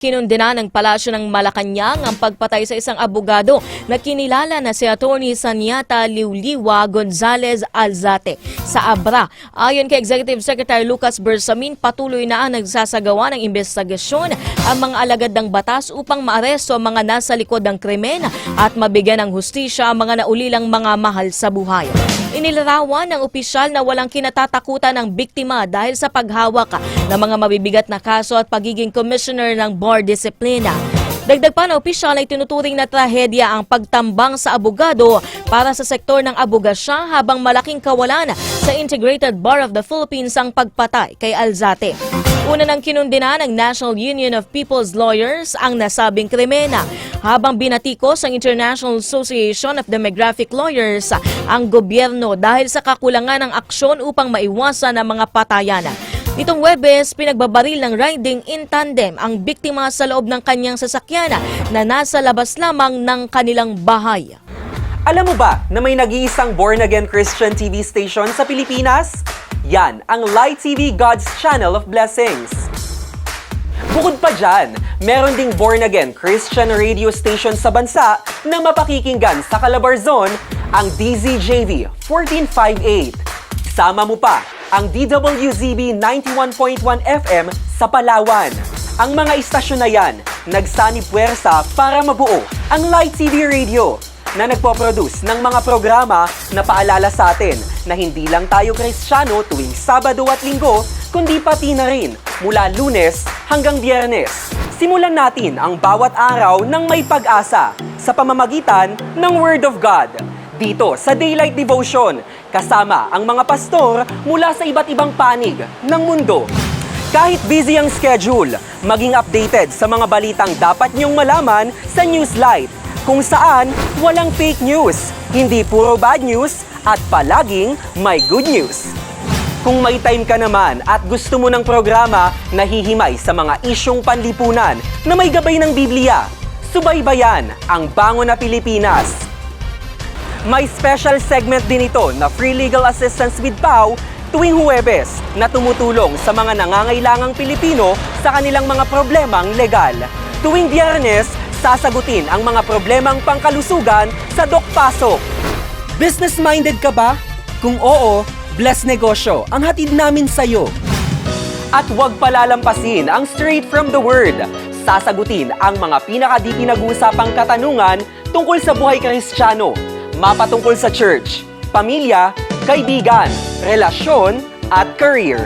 Kinundina ng Palasyo ng Malacanang ang pagpatay sa isang abogado na kinilala na si Atty. Saniata Liuliwa Gonzalez Alzate sa Abra. Ayon kay Executive Secretary Lucas Bersamin, patuloy na ang nagsasagawa ng investigasyon ang mga alagad ng batas upang maaresto ang mga nasa likod ng krimen at mabigyan ng hustisya ang mga naulilang mga mahal sa buhay. Inilarawan ng opisyal na walang kinatatakutan ng biktima dahil sa paghawak ng mga mabibigat na kaso at pagiging commissioner ng bar disiplina. Dagdag pa na opisyal ay tinuturing na trahedya ang pagtambang sa abogado para sa sektor ng abogasya habang malaking kawalan sa Integrated Bar of the Philippines ang pagpatay kay Alzate. Una nang kinundina ng National Union of People's Lawyers ang nasabing krimena, habang binatikos ang International Association of Demographic Lawyers ang gobyerno dahil sa kakulangan ng aksyon upang maiwasan ang mga patayan. Nitong Huwebes, pinagbabaril ng riding in tandem ang biktima sa loob ng kanyang sasakyan na nasa labas lamang ng kanilang bahay. Alam mo ba na may nag-iisang born-again Christian TV station sa Pilipinas? Yan ang Light TV God's Channel of Blessings. Bukod pa dyan, meron ding born-again Christian radio station sa bansa na mapakikinggan sa Calabarzon, ang DZJV 1458. Sama mo pa ang DWZB 91.1 FM sa Palawan. Ang mga istasyon na yan, nagsani puwersa para mabuo ang Light TV Radio na nagpo-produce ng mga programa na paalala sa atin na hindi lang tayo Kristiyano tuwing Sabado at Linggo, kundi pati na rin mula Lunes hanggang Biyernes. Simulan natin ang bawat araw ng may pag-asa sa pamamagitan ng Word of God. Dito sa Daylight Devotion, kasama ang mga pastor mula sa iba't ibang panig ng mundo. Kahit busy ang schedule, maging updated sa mga balitang dapat niyong malaman sa Newslight, kung saan walang fake news, hindi puro bad news, at palaging may good news. Kung may time ka naman at gusto mo ng programa na hihimay sa mga isyong panlipunan na may gabay ng Biblia, subaybayan ang Bango na Pilipinas. May special segment din ito na Free Legal Assistance with Pau tuwing Huwebes na tumutulong sa mga nangangailangang Pilipino sa kanilang mga problemang legal. Tuwing Biyernes, sasagutin ang mga problemang pangkalusugan sa Doc Pasok. Business-minded ka ba? Kung oo, Bless Negosyo ang hatid namin sa'yo. At huwag palalampasin ang Straight from the Word. Sasagutin ang mga pinaka-di pinag-uusapang katanungan tungkol sa buhay Kristiyano, mapatungkol sa church, pamilya, kaibigan, relasyon, at career.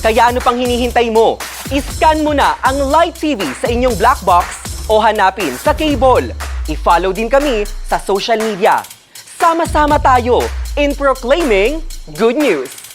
Kaya ano pang hinihintay mo? I-scan mo na ang Light TV sa inyong black box o hanapin sa cable. I-follow din kami sa social media. Sama-sama tayo in proclaiming good news.